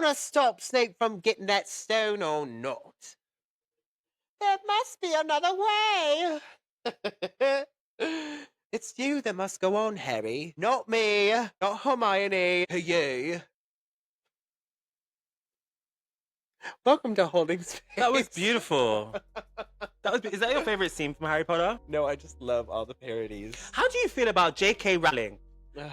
gonna stop Snape from getting that stone or not? There must be another way. It's you that must go on, Harry. Not me. Not Hermione. You. Welcome to Holding Space. That was beautiful. Is that your favorite scene from Harry Potter? No, I just love all the parodies. How do you feel about J.K. Rowling? Sorry.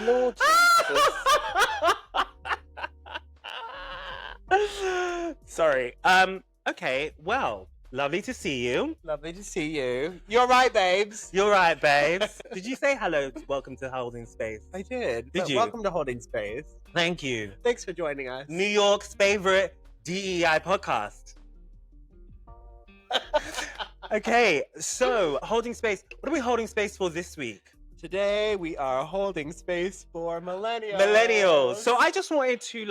Lord Jesus. Sorry. Okay, well, lovely to see you. Lovely to see you. You're right, babes. You're right, babes. Did you say hello? Welcome to Holding Space. I did. Did you? Welcome to Holding Space. Thank you. Thanks for joining us. New York's favorite DEI podcast. Okay, so Holding Space. What are we holding space for this week? Today we are holding space for millennials. Millennials. So I just wanted to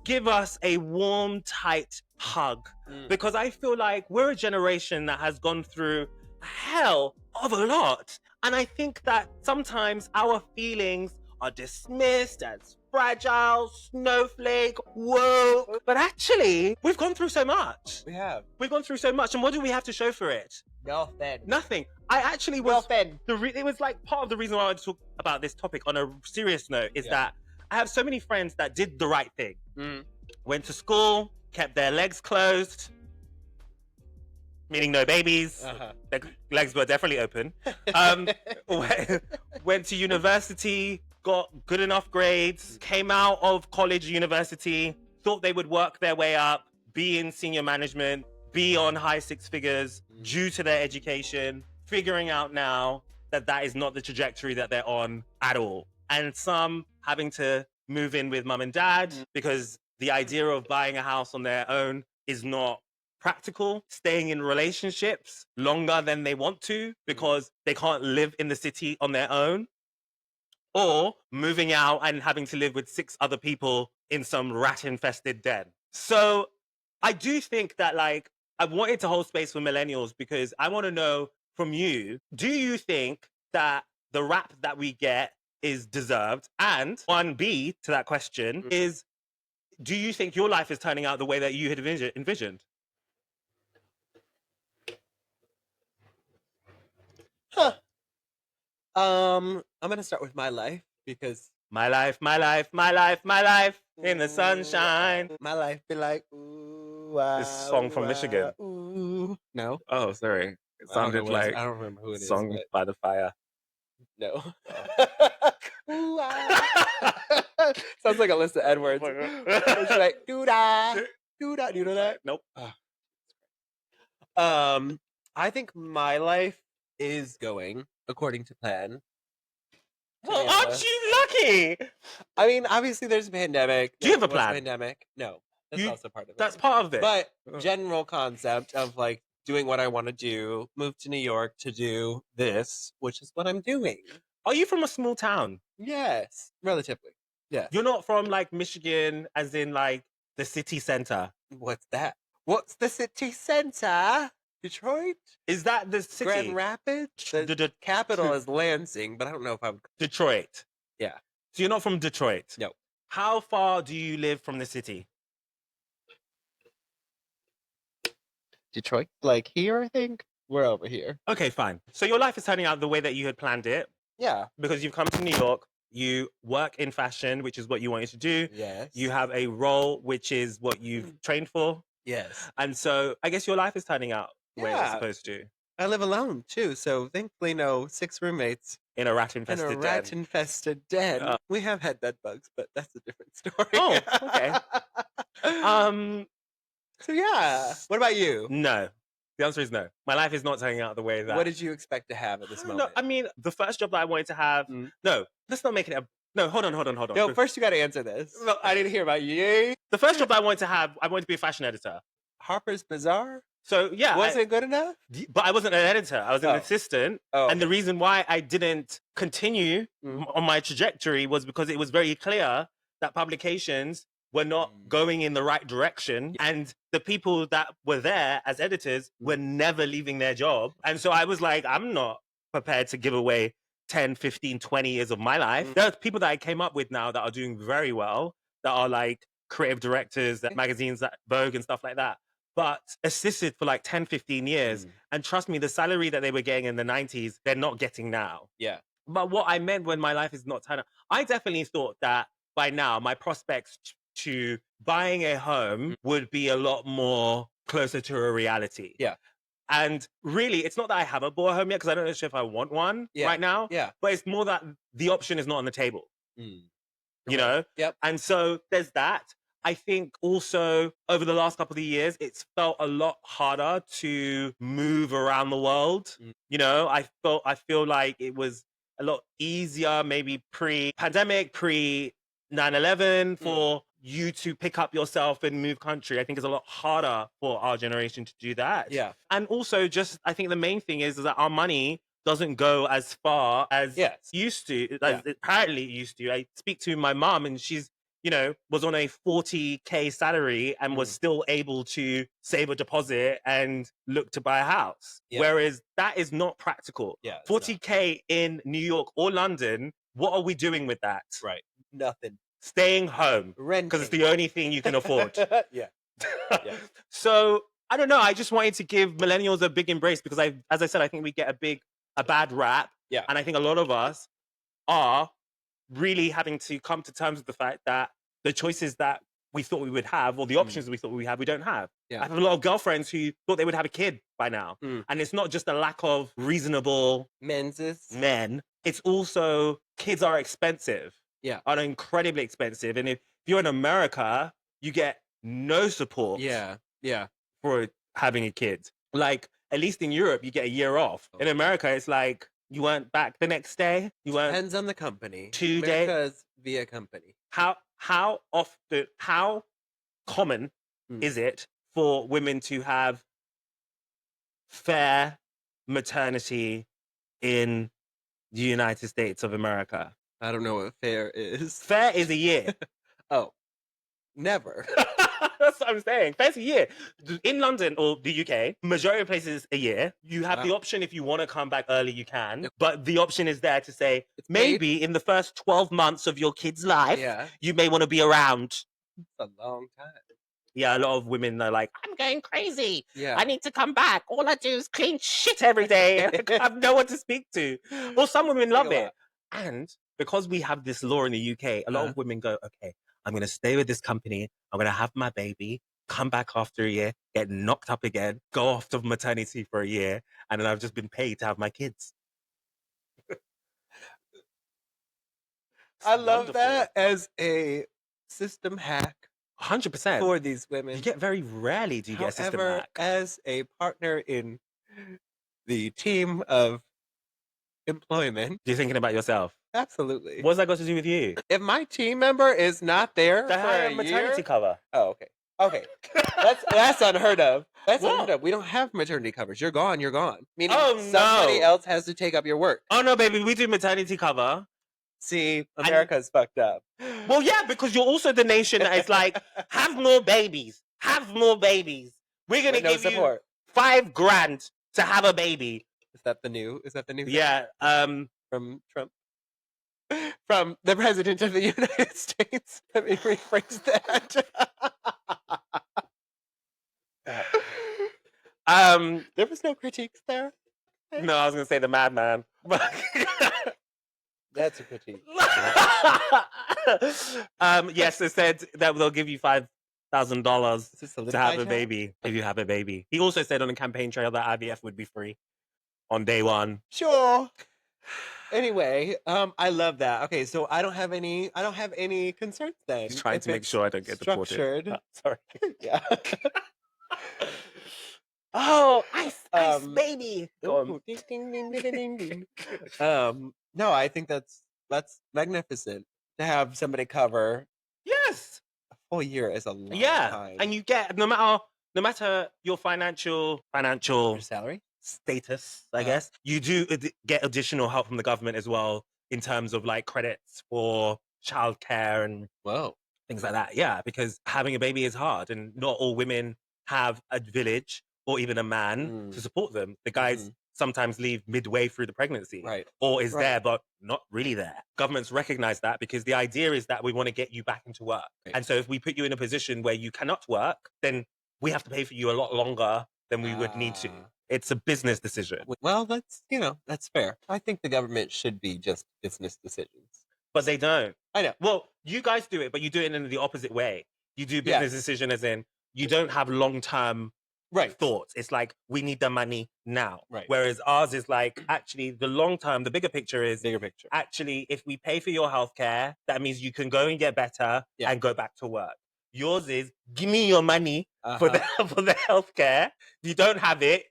give us a warm, tight hug because I feel like we're a generation that has gone through hell of a lot. And I think that sometimes our feelings are dismissed as fragile, snowflake, whoa. But actually, we've gone through so much. We have. We've gone through so much. And what do we have to show for it? Nothing. Nothing. I actually was... Nothing. It was like part of the reason why I wanted to talk about this topic on a serious note is that I have so many friends that did the right thing. Went to school, kept their legs closed, meaning no babies. Their legs were definitely open. Went to university, got good enough grades, came out of college, university, thought they would work their way up, be in senior management, be on high six figures due to their education, figuring out now that that is not the trajectory that they're on at all. And some having to move in with mum and dad because the idea of buying a house on their own is not practical, staying in relationships longer than they want to because they can't live in the city on their own, or moving out and having to live with 6 other people in some rat-infested den. So I do think that I wanted to hold space for millennials because I want to know from you, do you think that the rap that we get is deserved? And 1B to that question is, do you think your life is turning out the way that you had envisioned? I'm gonna start with my life because my life in the sunshine. My life be like ooh. This song from Michigan. Ooh. No. Oh, sorry. It sounded like I don't remember who it is. Song by the Fire. No. Ooh, sounds like a list of Edwards. It's like doo-da, doo-da. Do you know that? Nope. I think my life is going according to plan. Well, aren't you lucky? I mean, obviously there's a pandemic. Do you have a plan? Pandemic? No. That's also part of it. That's part of it. But general concept of doing what I want to do, move to New York to do this, which is what I'm doing. Are you from a small town? Yes, relatively. Yeah. You're not from Michigan, as in the city center. What's that? What's the city center? Detroit? Is that the city? Grand Rapids? The capital is Lansing, but I don't know if I'm... Detroit. Yeah. So you're not from Detroit? No. How far do you live from the city? Detroit? Here, I think? We're over here. Okay, fine. So your life is turning out the way that you had planned it. Yeah. Because you've come to New York, you work in fashion, which is what you wanted to do. Yes. You have a role, which is what you've trained for. Yes. And so I guess your life is turning out the way it's supposed to. I live alone, too, so thankfully no 6 roommates. In a rat-infested den. We have had bed bugs, but that's a different story. Oh, okay. So yeah. What about you? No. The answer is no. My life is not turning out the way that... What did you expect to have at this moment? No, I mean, the first job that I wanted to have... No, let's not make it a... No, hold on. No, first you got to answer this. No, I didn't hear about you. The first job that I wanted to have, I wanted to be a fashion editor. Harper's Bazaar? So, yeah. Wasn't it good enough? But I wasn't an editor. I was an assistant. Oh. And the reason why I didn't continue on my trajectory was because it was very clear that publications were not going in the right direction. And the people that were there as editors were never leaving their job. And so I was like, I'm not prepared to give away 10, 15, 20 years of my life. There are people that I came up with now that are doing very well, that are like creative directors at magazines like Vogue and stuff like that, but assisted for like 10, 15 years. And trust me, the salary that they were getting in the 90s, they're not getting now. Yeah. But what I meant when my life is not turned up, I definitely thought that by now my prospects to buying a home would be a lot more closer to a reality. Yeah. And really, it's not that I haven't bought a home yet, because I don't know if I want one right now. Yeah. But it's more that the option is not on the table. You know? Yep. And so there's that. I think also over the last couple of years, it's felt a lot harder to move around the world. You know, I feel like it was a lot easier, maybe pre-pandemic, pre-9/11, for you to pick up yourself and move country. I think it's a lot harder for our generation to do that. Yeah. And also just, I think the main thing is that our money doesn't go as far as used to. Apparently it used to. I speak to my mom, and she's, you know, was on a 40K salary and was still able to save a deposit and look to buy a house. Whereas that is not practical. 40K in New York or London, what are we doing with that? Right. Nothing. Staying home. Renting. Because it's the only thing you can afford. Yeah. So, I don't know. I just wanted to give millennials a big embrace, because as I said, I think we get a bad rap. Yeah. And I think a lot of us are really having to come to terms with the fact that the choices that we thought we would have, or the options that we thought we would have, we don't have. Yeah. I have a lot of girlfriends who thought they would have a kid by now. And it's not just a lack of reasonable men. It's also kids are expensive. Yeah. Are incredibly expensive. And if you're in America, you get no support. Yeah. For having a kid. Like, at least in Europe, you get a year off. In America, it's like, you weren't back the next day. You weren't. Depends on the company. 2 days. America's via company. How common is it for women to have fair maternity in the United States of America? I don't know what fair is. Fair is a year. Oh, never. That's what I'm saying. Fair's a year. In London or the UK, majority of places a year. You have the option, if you want to come back early, you can. But the option is there to say, maybe in the first 12 months of your kid's life, you may want to be around. It's a long time. Yeah, a lot of women are like, I'm going crazy. Yeah. I need to come back. All I do is clean shit every day. I have no one to speak to. Or some women love it. And because we have this law in the UK, a lot of women go, okay, I'm going to stay with this company. I'm going to have my baby, come back after a year, get knocked up again, go off to maternity for a year, and then I've just been paid to have my kids. I love that as a system hack. 100%. For these women. You get very rarely do you get a system hack. As a partner in the team of employment. You're thinking about yourself. Absolutely. What's that got to do with you? If my team member is not there for a maternity cover. Oh, okay. That's unheard of. That's unheard of. We don't have maternity covers. You're gone. Meaning somebody else has to take up your work. Oh no, baby, we do maternity cover. See, America's fucked up. Well, yeah, because you're also the nation that is like, have more babies. We're gonna give you $5,000 to have a baby. Is that the new? Yeah. From Trump. From the president of the United States. Let me rephrase that. There was no critiques there. No, I was gonna say the madman. That's a critique. Yes, it said that they'll give you $5,000 to have a baby if you have a baby. He also said on the campaign trail that IVF would be free on day one. Sure. Anyway, I love that. Okay, so I don't have any concerns then. He's trying to make sure I don't get deported. Sorry. Yeah. Oh, ice baby. Ooh, ding, ding, ding, ding, ding, ding. No, I think that's magnificent to have somebody cover. Yes. A full year is a long time. And you get no matter your financial your salary status, I guess, you do get additional help from the government as well in terms of like credits for childcare and things like that. Yeah, because having a baby is hard, and not all women have a village or even a man to support them. The guys sometimes leave midway through the pregnancy. Right. Or is Right. there, but not really there. Governments recognize that because the idea is that we want to get you back into work. Right. And so if we put you in a position where you cannot work, then we have to pay for you a lot longer than we would need to. It's a business decision. Well, that's fair. I think the government should be just business decisions. But they don't. I know. Well, you guys do it, but you do it in the opposite way. You do business decision as in you don't have long-term thoughts. It's like, we need the money now. Right. Whereas ours is like, actually, the long-term, the bigger picture is, actually, if we pay for your healthcare, that means you can go and get better and go back to work. Yours is, give me your money for the healthcare. If you don't have it,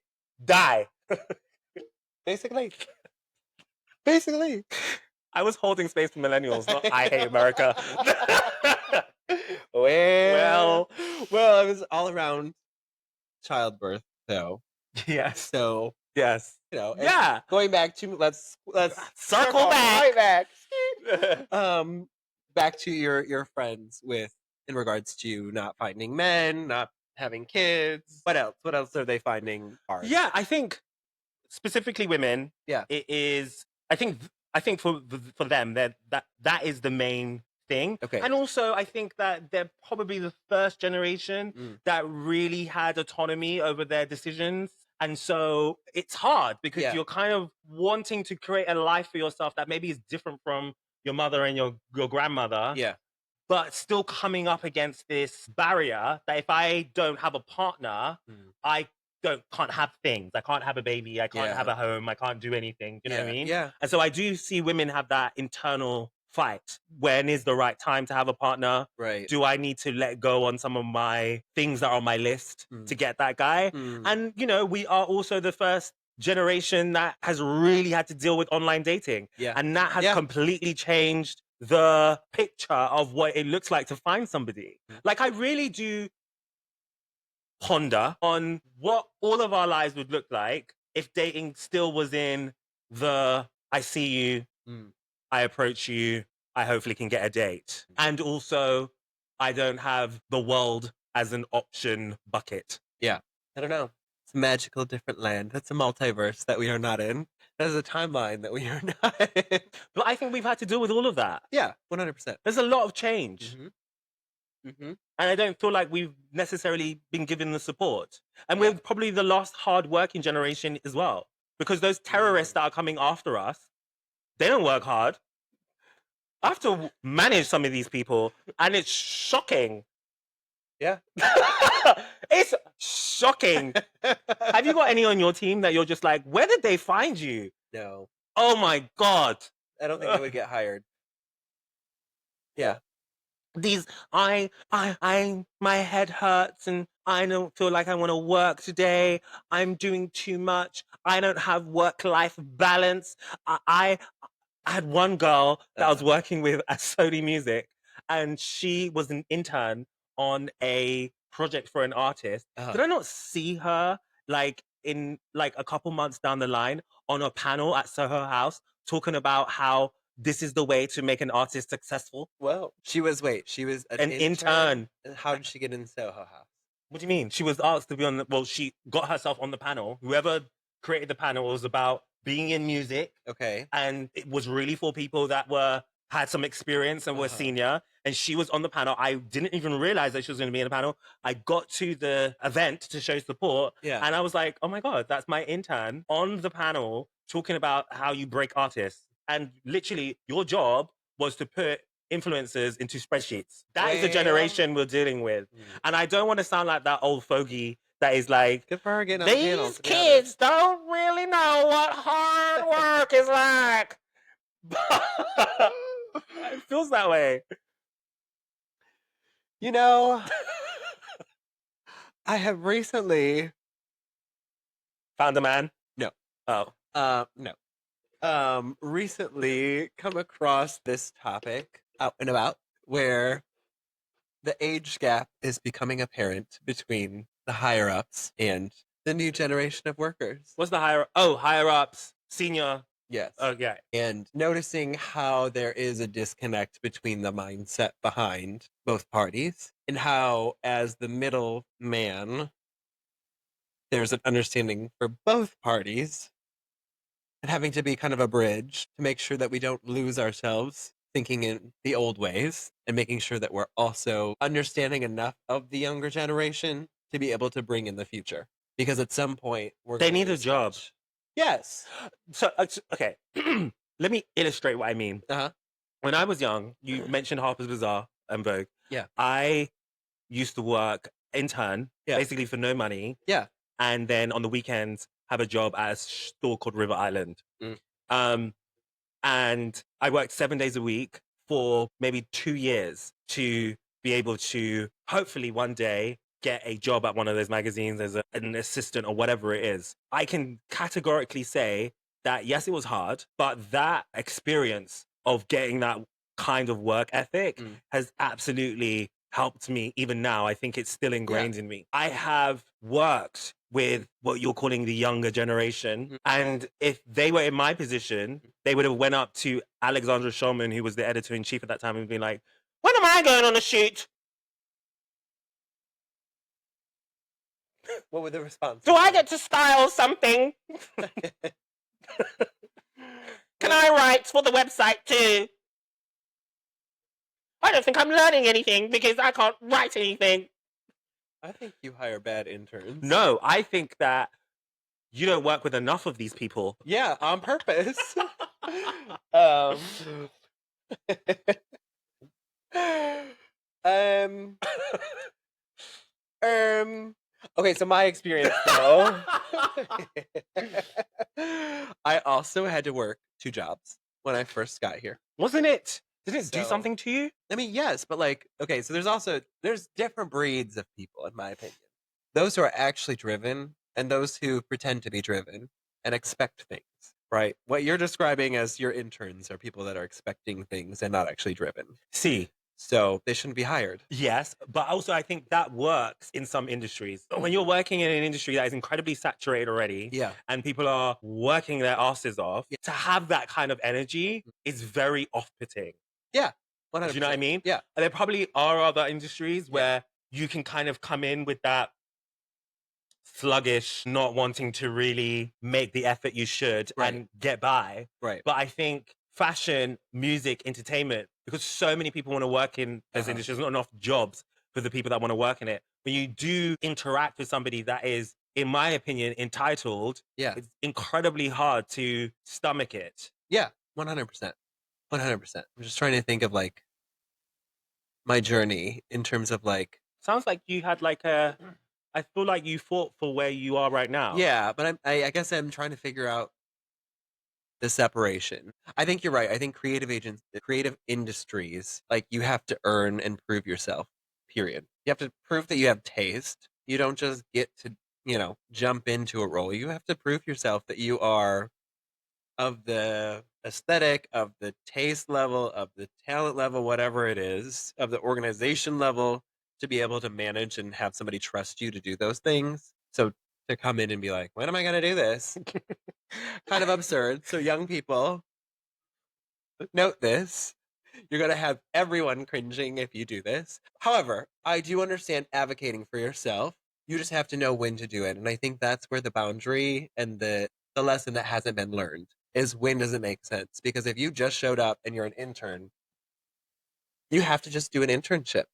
die. Basically. I was holding space for millennials, not I hate America. Well, I was all around childbirth, though. Yes. So yes, going back to let's circle back. Right back. Back to your friends in regards to not finding men, not having kids. What else? What else are they finding hard? Yeah, I think specifically women. Yeah, it is. I think for them that is the main thing. Okay. And also I think that they're probably the first generation that really had autonomy over their decisions. And so it's hard because you're kind of wanting to create a life for yourself that maybe is different from your mother and your grandmother. Yeah. But still coming up against this barrier that if I don't have a partner, I can't have things. I can't have a baby. I can't have a home. I can't do anything. You know what I mean? Yeah. And so I do see women have that internal fight. When is the right time to have a partner? Right. Do I need to let go on some of my things that are on my list to get that guy? And, we are also the first generation that has really had to deal with online dating. Yeah. And that has completely changed the picture of what it looks like to find somebody. Like, I really do ponder on what all of our lives would look like if dating still was in the I see you, I approach you, I hopefully can get a date. And also, I don't have the world as an option bucket. Yeah. I don't know. It's a magical different land. That's a multiverse that we are not in. That is a timeline that we are not in. But I think we've had to deal with all of that. Yeah, 100%. There's a lot of change. And I don't feel like we've necessarily been given the support. And we're probably the last hard-working generation as well. Because those terrorists that are coming after us, they don't work hard. I have to manage some of these people, and it's shocking. Yeah. It's shocking. Have you got any on your team that you're just like, where did they find you? No. Oh my God. I don't think they would get hired. Yeah. My head hurts and I don't feel like I want to work today. I'm doing too much. I don't have work-life balance. I had one girl that I was working with at Sony Music, and she was an intern on a project for an artist. Did I not see her in a couple months down the line on a panel at Soho House talking about how this is the way to make an artist successful? Well, she was an intern. How did she get in Soho House? What do you mean? She was asked to be she got herself on the panel. Whoever created the panel was about being in music. Okay. And it was really for people that had some experience and were senior. And she was on the panel. I didn't even realize that she was going to be in the panel. I got to the event to show support. Yeah. And I was like, oh my God, that's my intern on the panel talking about how you break artists. And literally, your job was to put influencers into spreadsheets. That is the generation we're dealing with. And I don't want to sound like that old fogey that is like, good for her getting on the panel, these kids don't really know what hard work is like. It feels that way. I have recently found a man. No. Oh. No. Recently come across this topic out and about where the age gap is becoming apparent between the higher ups and the new generation of workers. What's the higher ups, senior? Yes. Okay. And noticing how there is a disconnect between the mindset behind both parties and how, as the middle man, there's an understanding for both parties and having to be kind of a bridge to make sure that we don't lose ourselves thinking in the old ways and making sure that we're also understanding enough of the younger generation to be able to bring in the future. Because at some point, we're They gonna need a lose job. touch. Yes. So, okay, let me illustrate what I mean. Uh-huh. When I was young, you mentioned Harper's Bazaar and Vogue. Yeah. I used to work intern, Yeah. basically for no money, Yeah. and then on the weekends have a job at a store called River Island. Mm. And I worked 7 days a week for maybe 2 years to be able to hopefully one day get a job at one of those magazines as an assistant or whatever it is. I can categorically say that yes, it was hard, but that experience of getting that kind of work ethic has absolutely helped me even now. I think it's still ingrained in me. I have worked with what you're calling the younger generation. And if they were in my position, they would have went up to Alexandra Shulman, who was the editor-in-chief at that time, and been like, when am I going on a shoot? What would the response? Do I get to style something? Can I write for the website too? I don't think I'm learning anything because I can't write anything. I think you hire bad interns. No, I think that you don't work with enough of these people. Yeah, on purpose. Okay, so my experience though. I also had to work 2 jobs when I first got here. Wasn't it? Did it do So- something to you? I mean, yes, but like, okay, so there's different breeds of people, in my opinion. Those who are actually driven and those who pretend to be driven and expect things, right? What you're describing as your interns are people that are expecting things and not actually driven. See, So they shouldn't be hired. yes, but also I think that works in some industries. When you're working in an industry that is incredibly saturated already, Yeah. and people are working their asses off, Yeah. to have that kind of energy is very off-putting. Yeah. Do you know what I mean? Yeah. And there probably are other industries where you can kind of come in with that sluggish, not wanting to really make the effort you should and get by. Right. But I think fashion, music, entertainment, because so many people want to work in those industries, not enough jobs for the people that want to work in it. When you do interact with somebody that is, in my opinion, entitled, Yeah. it's incredibly hard to stomach it. Yeah. 100%. 100%. I'm just trying to think of like my journey in terms of like. Sounds like you had like I feel like you fought for where you are right now. Yeah, but I guess I'm trying to figure out the separation. I think you're right. I think creative industries, like you have to earn and prove yourself, period. You have to prove that you have taste. You don't just get to, jump into a role. You have to prove yourself that you are of the aesthetic, of the taste level, of the talent level, whatever it is, of the organization level, to be able to manage and have somebody trust you to do those things. So to come in and be like, when am I going to do this? Kind of absurd. So young people, note this. You're going to have everyone cringing if you do this. However, I do understand advocating for yourself. You just have to know when to do it. And I think that's where the boundary and the lesson that hasn't been learned is, when does it make sense? Because if you just showed up and you're an intern, you have to just do an internship.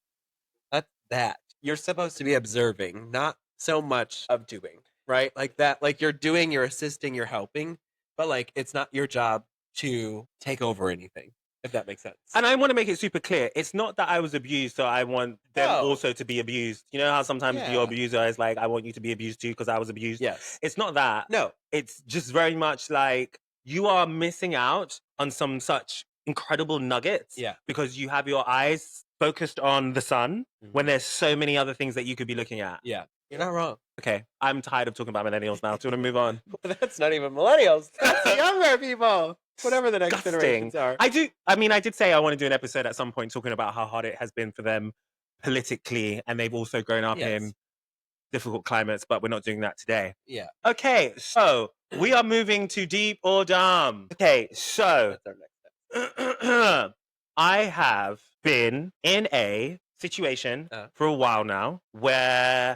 That's that. You're supposed to be observing, not so much of doing, right? Like that, like you're doing, you're assisting, you're helping, but like it's not your job to take over anything, if that makes sense. And I want to make it super clear. It's not that I was abused, so I want them also to be abused. You know how sometimes your abuser is like, I want you to be abused too because I was abused? Yes. It's not that. No. It's just very much like you are missing out on some such incredible nuggets. Yeah. Because you have your eyes focused on the sun when there's so many other things that you could be looking at. Yeah. You're not wrong. Okay. I'm tired of talking about millennials now. Do you want to move on? That's not even millennials. That's younger people. Whatever the next generations are. I did say I want to do an episode at some point talking about how hard it has been for them politically, and they've also grown up in difficult climates, but we're not doing that today. Yeah. Okay, so we are moving to deep or dumb. Okay, so That's our next step. I have been in a situation for a while now where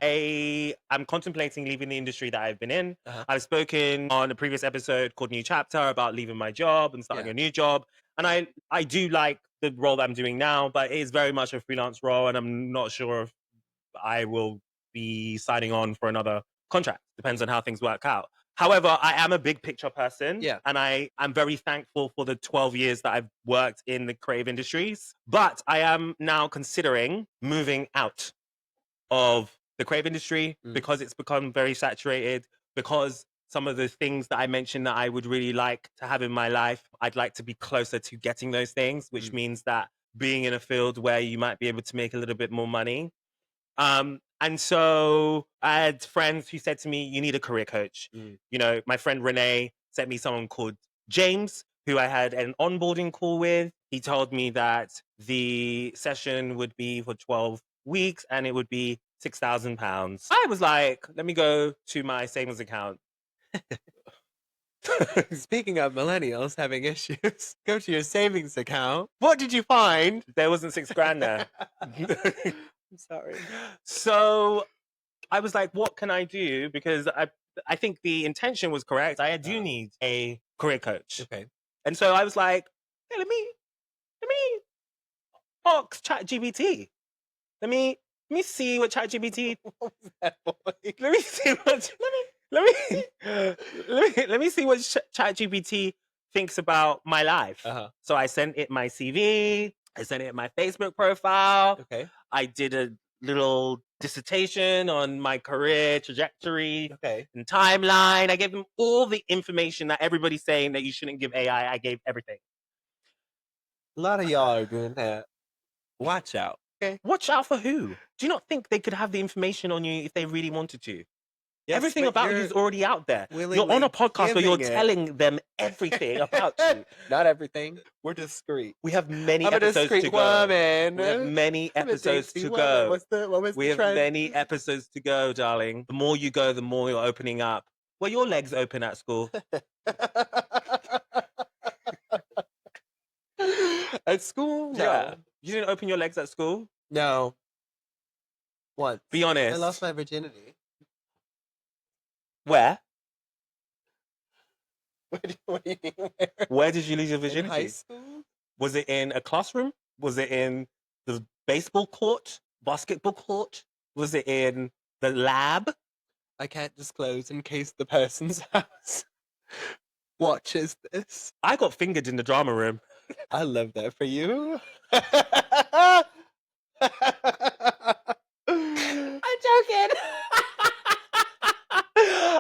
I'm contemplating leaving the industry that I've been in. I've spoken on a previous episode called New Chapter about leaving my job and starting a new job. And I do like the role that I'm doing now, but it is very much a freelance role, and I'm not sure if I will be signing on for another contract. Depends on how things work out. However, I am a big picture person, and I'm very thankful for the 12 years that I've worked in the creative industries. But I am now considering moving out of the creative industry because it's become very saturated, because some of the things that I mentioned that I would really like to have in my life, I'd like to be closer to getting those things, which means that being in a field where you might be able to make a little bit more money. And so I had friends who said to me, you need a career coach. You know, my friend Renee sent me someone called James, who I had an onboarding call with. He told me that the session would be for 12 weeks and it would be £6,000. I was like, let me go to my savings account. Speaking of millennials having issues, go to your savings account. What did you find? There wasn't £6,000 there. I'm sorry. So I was like, what can I do? Because I think the intention was correct. I do need a career coach. Okay. And so I was like, hey, let me ask ChatGPT. Let me see what ChatGPT. What was that, boy? Let me see what let me see what ChatGPT thinks about my life. So I sent it my CV. I sent it my Facebook profile. Okay. I did a little dissertation on my career trajectory and timeline. I gave them all the information that everybody's saying that you shouldn't give AI. I gave everything. A lot of y'all are doing that. Watch out. Okay. Watch out for who? Do you not think they could have the information on you if they really wanted to? Yes, everything about you is already out there. You're on a podcast where you're telling them everything about you. Not everything. We're discreet. We have many episodes to go. Woman. We have many episodes to go. We have many episodes to go, darling. The more you go, the more you're opening up. Were your legs open at school? At school? No. Yeah. You didn't open your legs at school? No. Once. Be honest. I lost my virginity. Where? What do you mean? Where did you lose your virginity? In high school? Was it in a classroom? Was it in the baseball court? Basketball court? Was it in the lab? I can't disclose in case the person's house watches this. I got fingered in the drama room. I love that for you. I'm joking.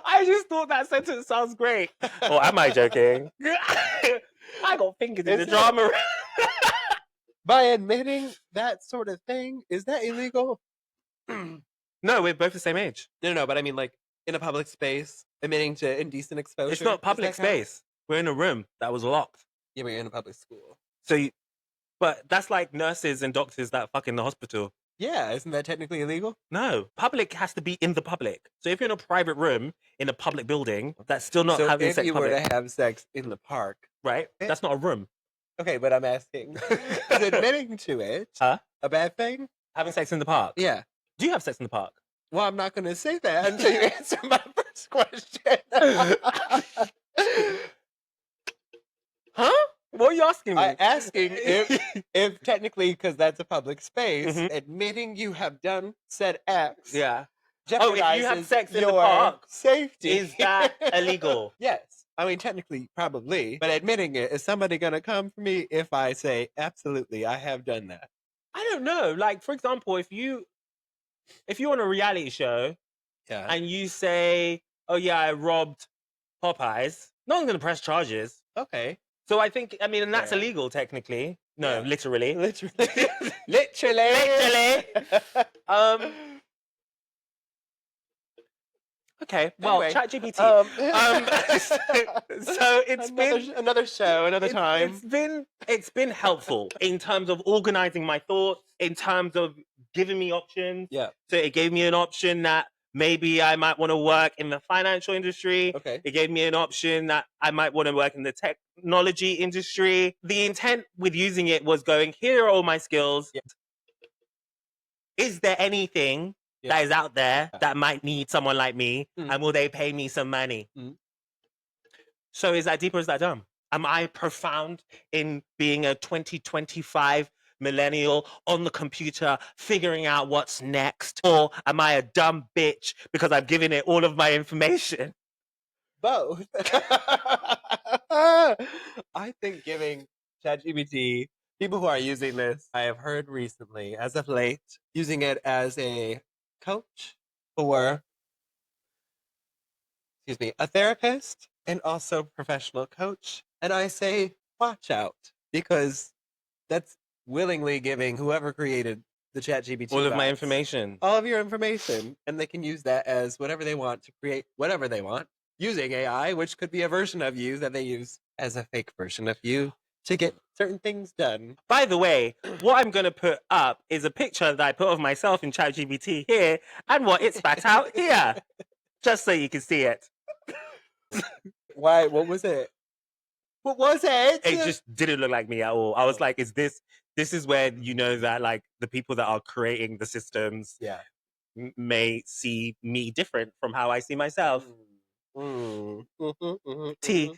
I just thought that sentence sounds great. Or am I joking? I got fingered in the drama room. By admitting that sort of thing, is that illegal? No, we're both the same age. No, but I mean, like, in a public space, admitting to indecent exposure. It's not public space. We're in a room that was locked. Yeah, but you're in a public school. But that's like nurses and doctors that fuck in the hospital. Yeah, isn't that technically illegal? No, public has to be in the public. So if you're in a private room in a public building, that's still not having sex. If you were to have sex in the park, right? That's not a room. Okay, but I'm asking, is admitting to it a bad thing? Having sex in the park? Yeah. Do you have sex in the park? Well, I'm not going to say that until you answer my first question. Huh? What are you asking me? I'm asking if technically, because that's a public space, admitting you have done said acts. Yeah. Jeopardizes if you have sex in the park, safety. Is that illegal? Yes. I mean, technically, probably. But admitting it, is somebody going to come for me if I say, absolutely, I have done that? I don't know. Like, for example, if you're on a reality show and you say, oh, yeah, I robbed Popeyes, no one's going to press charges. Okay. So I think, and that's illegal, technically. No, literally. Literally. Okay, well, anyway, ChatGPT. So it's been another show, another time. It's been helpful in terms of organizing my thoughts, in terms of giving me options. Yeah. So it gave me an option that maybe I might want to work in the financial industry. Okay. It gave me an option that I might want to work in the technology industry. The intent with using it was going, here are all my skills. Yeah. is there anything that is out there that might need someone like me, and will they pay me some money? So is that deep or is that dumb? Am I profound in being a 2025 millennial on the computer figuring out what's next? Or am I a dumb bitch because I've given it all of my information? Both. I think giving ChatGPT, people who are using this, I have heard recently, as of late, using it as a coach or, a therapist and also professional coach. And I say, watch out, because that's willingly giving whoever created the ChatGPT All of my bots information. all of your information, and they can use that as whatever they want to create whatever they want using AI, which could be a version of you that they use as a fake version of you to get certain things done. By the way, what I'm going to put up is a picture that I put of myself in ChatGPT here and what it spat out here, just so you can see it. Why? What was it? What was it? It just didn't look like me at all. I was like, this is where you know that like the people that are creating the systems may see me different from how I see myself. T.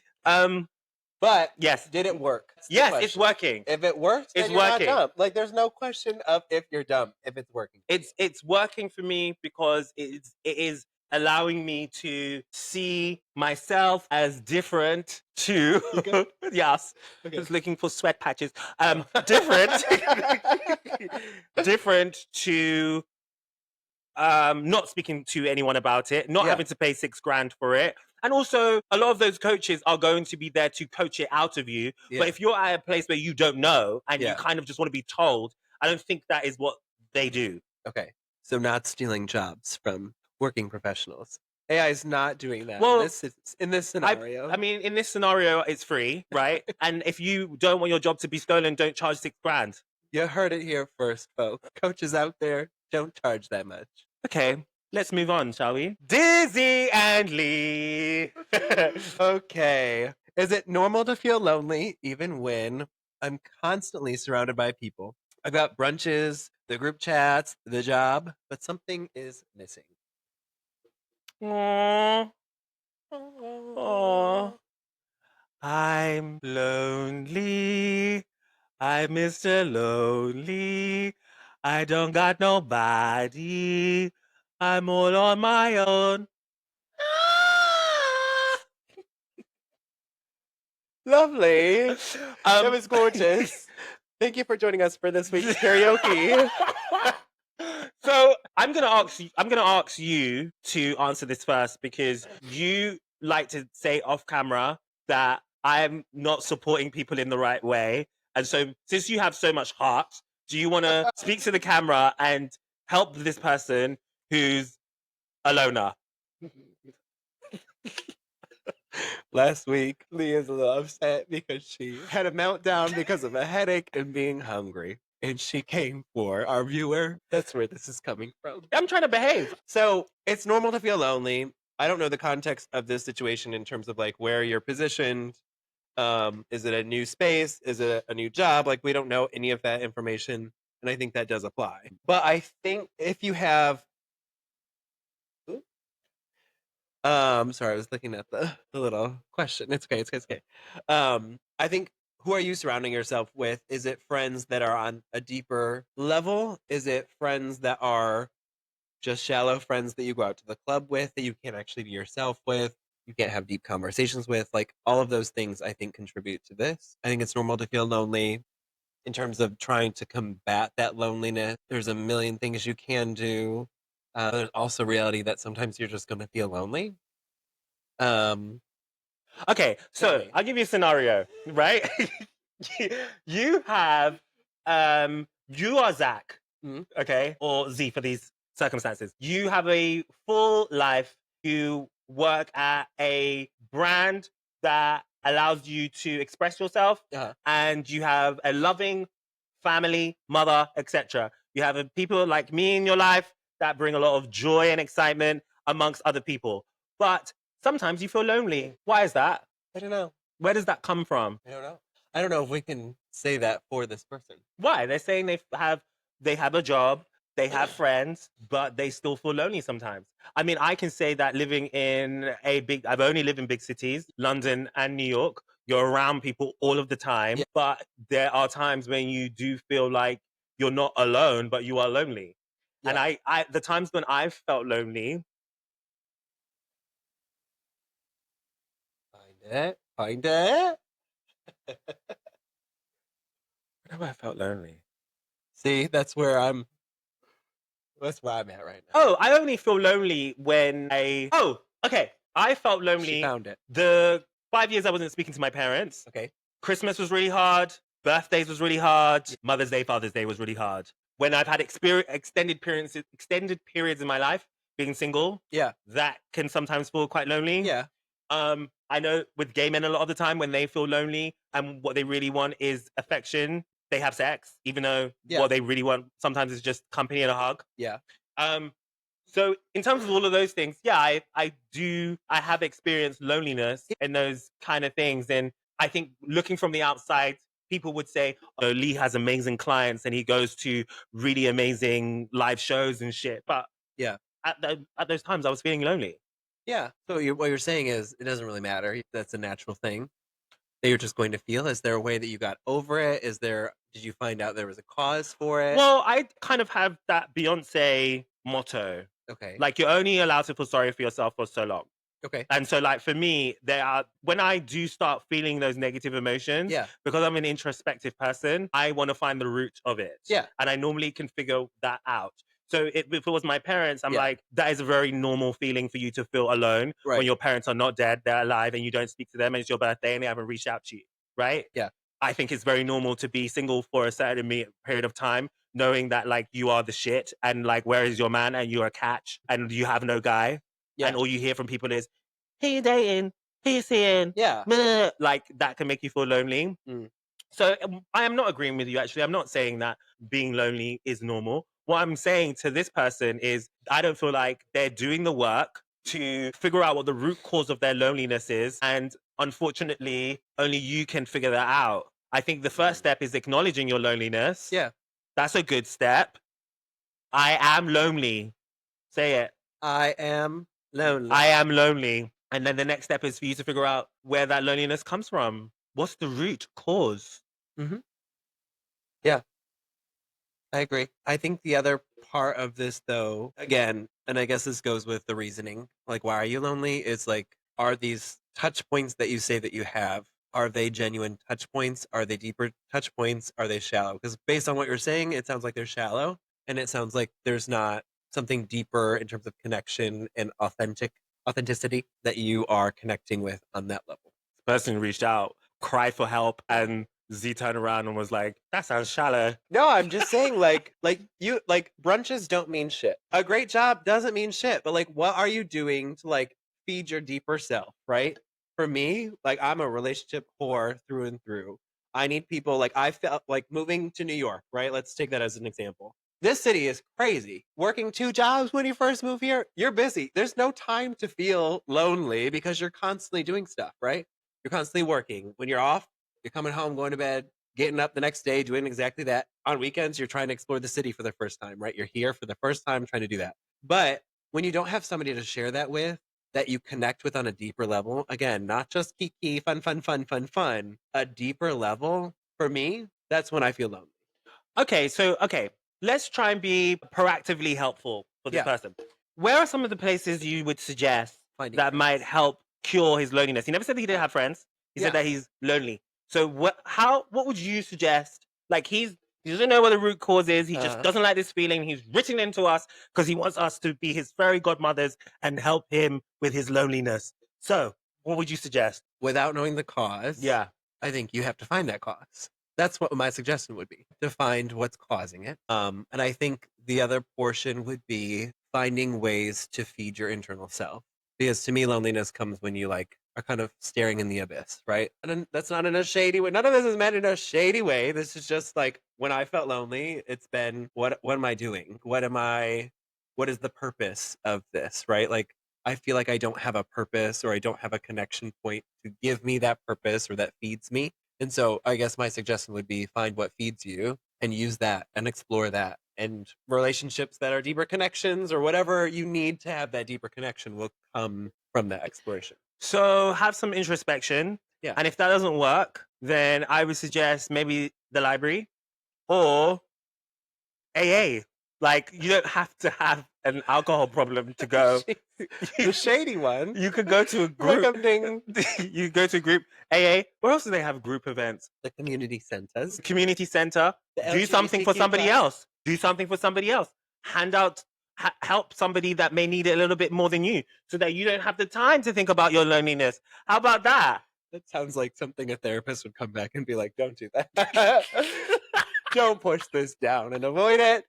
But yes, did it work? Yes, it's working. If it works, then it's you're working. not dumb. Like there's no question of if you're dumb if it's working. It's working for me because it is allowing me to see myself as different to yes. Okay. Just looking for sweat patches. Different different to not speaking to anyone about it, not having to pay $6,000 for it. And also, a lot of those coaches are going to be there to coach it out of you. But if you're at a place where you don't know and you kind of just want to be told, I don't think that is what they do. Okay. So not stealing jobs from working professionals. AI is not doing that well, in this scenario. I mean, in this scenario, it's free, right? And if you don't want your job to be stolen, don't charge $6,000. You heard it here first, folks. Coaches out there, don't charge that much. Okay, let's move on, shall we? Dizzy and Lee. Okay. Is it normal to feel lonely even when I'm constantly surrounded by people? I've got brunches, the group chats, the job, but something is missing. Aww. Aww. I'm lonely. I'm Mr. Lonely. I don't got nobody. I'm all on my own. Lovely. That was gorgeous. Thank you for joining us for this week's karaoke. So I'm gonna ask you to answer this first because you like to say off camera that I'm not supporting people in the right way. And so since you have so much heart, do you want to speak to the camera and help this person who's a loner? Last week, Leah's a little upset because she had a meltdown because of a headache and being hungry. And she came for our viewer. That's where this is coming from. I'm trying to behave. So it's normal to feel lonely. I don't know the context of this situation in terms of like where you're positioned. Is it a new space? Is it a new job? Like we don't know any of that information. And I think that does apply. But I think if you have sorry, I was looking at the little question. It's okay. It's okay. I think who are you surrounding yourself with? Is it friends that are on a deeper level? Is it friends that are just shallow friends that you go out to the club with that you can't actually be yourself with? You can't have deep conversations with? Like all of those things I think contribute to this. I think it's normal to feel lonely. In terms of trying to combat that loneliness, there's a million things you can do. There's also reality that sometimes you're just going to feel lonely. Okay, so I'll give you a scenario, right? You have, you are Zach, okay, or Z for these circumstances. You have a full life. You work at a brand that allows you to express yourself, and you have a loving family, mother, etc. You have people like me in your life that bring a lot of joy and excitement amongst other people. But sometimes you feel lonely. Why is that? I don't know. Where does that come from? I don't know. I don't know if we can say that for this person. Why? They're saying they have a job. They have friends, but they still feel lonely sometimes. I mean, I can say that living in I've only lived in big cities, London and New York. You're around people all of the time, Yeah. but there are times when you do feel like you're not alone, but you are lonely. And Yeah. the times when I've felt lonely, Find it. when have I felt lonely? See, that's where I'm at right now. Oh, I only feel lonely when okay. I felt She lonely found it. the 5 years I wasn't speaking to my parents. Okay. Christmas was really hard. Birthdays was really hard. Mother's Day, Father's Day was really hard. When I've had extended periods in my life being single, Yeah. that can sometimes feel quite lonely. Yeah. I know with gay men a lot of the time when they feel lonely and what they really want is affection, they have sex, even though Yeah. what they really want sometimes is just company and a hug. Yeah. So in terms of all of those things, yeah, I have experienced loneliness in those kind of things. And I think looking from the outside, people would say, oh, Lee has amazing clients and he goes to really amazing live shows and shit. But Yeah. at those times I was feeling lonely. Yeah. So what you're saying is it doesn't really matter. That's a natural thing that you're just going to feel. Is there a way that you got over it? Did you find out there was a cause for it? Well, I kind of have that Beyonce motto. Okay. Like you're only allowed to feel sorry for yourself for so long. Okay. And so, like, for me, when I do start feeling those negative emotions, Yeah. because I'm an introspective person, I want to find the root of it. Yeah. And I normally can figure that out. So if it was my parents, I'm Yeah. like, that is a very normal feeling for you to feel alone Right. when your parents are not dead, they're alive, and you don't speak to them, and it's your birthday, and they haven't reached out to you, right? Yeah. I think it's very normal to be single for a certain period of time, knowing that, like, you are the shit, and, like, where is your man, and you're a catch, and you have no guy. Yeah. And all you hear from people is, who you dating? Who you seeing? Yeah. Meh. Like, that can make you feel lonely. Mm. So I am not agreeing with you, actually. I'm not saying that being lonely is normal. What I'm saying to this person is I don't feel like they're doing the work to figure out what the root cause of their loneliness is. And unfortunately, only you can figure that out. I think the first step is acknowledging your loneliness. Yeah. That's a good step. I am lonely. Say it. I am lonely. I am lonely. And then the next step is for you to figure out where that loneliness comes from. What's the root cause? Mm-hmm. Yeah. I agree. I think the other part of this, though, again, and I guess this goes with the reasoning, like, why are you lonely? Is like, are these touch points that you say that you have, are they genuine touch points? Are they deeper touch points? Are they shallow? Because based on what you're saying, it sounds like they're shallow, and it sounds like there's not something deeper in terms of connection and authenticity that you are connecting with on that level. The person reached out, cried for help, and Z turned around and was like, that sounds shallow. No, I'm just saying, like brunches don't mean shit. A great job doesn't mean shit, but like, what are you doing to like feed your deeper self, right? For me, like, I'm a relationship whore through and through. I need people. Like, I felt like moving to New York, right? Let's take that as an example. This city is crazy. Working 2 jobs when you first move here, you're busy. There's no time to feel lonely because you're constantly doing stuff, right? You're constantly working. When you're off, you're coming home, going to bed, getting up the next day, doing exactly that. On weekends, you're trying to explore the city for the first time, right? You're here for the first time trying to do that. But when you don't have somebody to share that with, that you connect with on a deeper level, again, not just kiki, fun, a deeper level, for me, that's when I feel lonely. Okay, let's try and be proactively helpful for this person. Where are some of the places you would suggest that might help cure his loneliness? He never said that he didn't have friends. He said that he's lonely. So what would you suggest? Like, he doesn't know what the root cause is. He just doesn't like this feeling. He's written into us because he wants us to be his fairy godmothers and help him with his loneliness. So what would you suggest? Without knowing the cause, I think you have to find that cause. That's what my suggestion would be, to find what's causing it. And I think the other portion would be finding ways to feed your internal self. Because to me, loneliness comes when you like are kind of staring in the abyss, right? And that's not in a shady way. None of this is meant in a shady way. This is just like, when I felt lonely, it's been, what am I doing? What is the purpose of this, right? Like, I feel like I don't have a purpose, or I don't have a connection point to give me that purpose or that feeds me. And so I guess my suggestion would be find what feeds you and use that and explore that. and relationships that are deeper connections or whatever you need to have that deeper connection will come from that exploration. So have some introspection. Yeah. And if that doesn't work, then I would suggest maybe the library or AA. Like, you don't have to have an alcohol problem to go. The shady one. You could go to a Like group. I'm thinking You go to a group. AA. Where else do they have group events? the community centers. Community center. The Do something for LGBTQ+. somebody else. Do something for somebody else. Hand out, help somebody that may need it a little bit more than you, so that you don't have the time to think about your loneliness. How about that? That sounds like something a therapist would come back and be like, don't do that. Don't push this down and avoid it.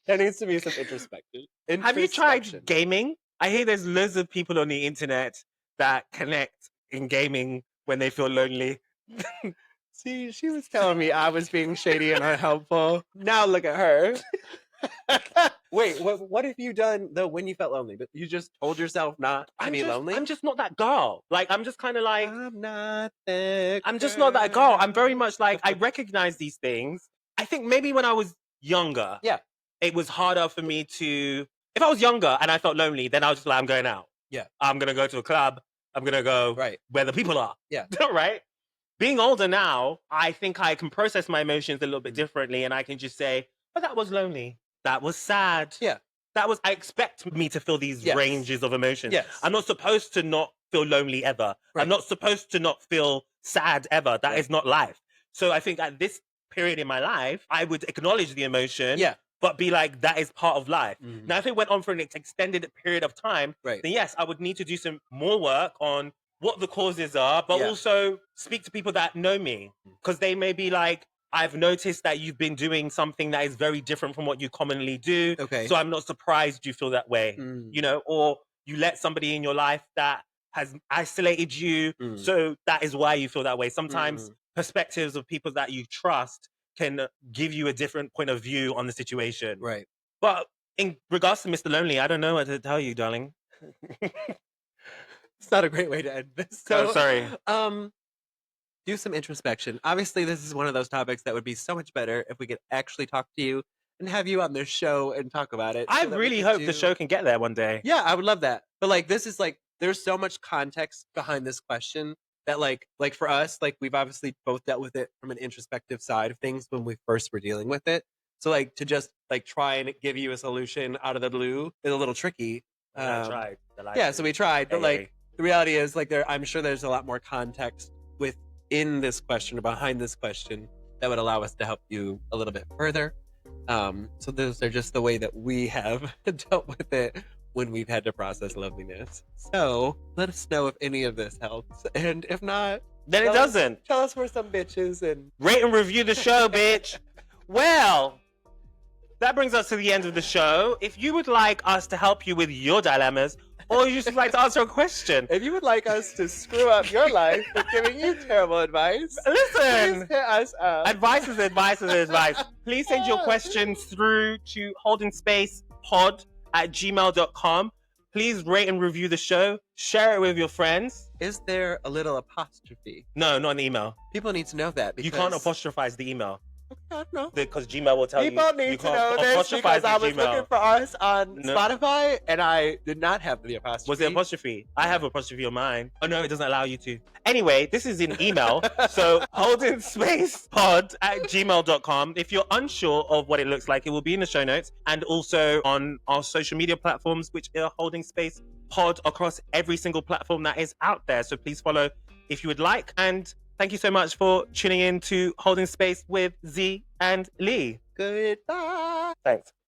There needs to be some introspection. Have you tried gaming? I hear there's loads of people on the internet that connect in gaming when they feel lonely. See, she was telling me I was being shady and unhelpful. Now look at her. Wait, what have you done though when you felt lonely? But you just told yourself not to be lonely? I'm just not that girl. Like, I'm just kind of like, I'm not that I'm just not that girl. I'm very much like, I recognize these things. I think maybe when I was younger, Yeah. it was harder for me to, if I was younger and I felt lonely, then I was just like, I'm going out. Yeah. I'm going to go to a club. I'm going to go Right. where the people are. Yeah. Right? Being older now, I think I can process my emotions a little bit differently, and I can just say, but that was lonely. That was sad. Yeah. That was, I expect me to feel these Yes. ranges of emotions. Yes. I'm not supposed to not feel lonely ever. Right. I'm not supposed to not feel sad ever. That Right. is not life. So I think at this period in my life, I would acknowledge the emotion, Yeah. but be like, that is part of life. Mhm. Now, if it went on for an extended period of time, Right. then yes, I would need to do some more work on what the causes are, but Yeah. also speak to people that know me, because they may be like, I've noticed that you've been doing something that is very different from what you commonly do. Okay. So I'm not surprised you feel that way, Mm. you know, or you let somebody in your life that has isolated you. Mm. So that is why you feel that way. Sometimes Mm. perspectives of people that you trust can give you a different point of view on the situation. Right. But in regards to Mr. Lonely, I don't know what to tell you, darling. It's not a great way to end this. So sorry. Do some introspection. Obviously, this is one of those topics that would be so much better if we could actually talk to you and have you on this show and talk about it. I so that we really could hope do- the show can get there one day. Yeah, I would love that. But like, this is like, there's so much context behind this question that like for us, like we've obviously both dealt with it from an introspective side of things when we first were dealing with it. So like to just like try and give you a solution out of the blue is a little tricky. I tried. Yeah, so we tried, but like the reality is like I'm sure there's a lot more context within this question or behind this question that would allow us to help you a little bit further. So those are just the way that we have dealt with it when we've had to process loneliness. So let us know if any of this helps, and if not, then it tell us- doesn't. Tell us we're some bitches and Rate and review the show, bitch. Well, that brings us to the end of the show. If you would like us to help you with your dilemmas, or you just like to answer a question, if you would like us to screw up your life with giving you terrible advice, listen. please hit us up. Advice is advice is advice. Please send your questions through to holdinspacepod@gmail.com. Please rate and review the show. Share it with your friends. Is there a little apostrophe? No, not an email. People need to know that because You can't apostrophize the email I don't know. because Gmail will tell you. People need you to can't know this apostrophize because I the was Gmail. looking for us on No. Spotify and I did not have the apostrophe. Was it apostrophe? I have apostrophe on mine. Oh no, it doesn't allow you to. Anyway, this is an email. So holdinspacepod@gmail.com. If you're unsure of what it looks like, it will be in the show notes and also on our social media platforms, which are Holding Space Pod across every single platform that is out there. So please follow if you would like. And thank you so much for tuning in to Holding Space with Z and Lee. Goodbye. Thanks.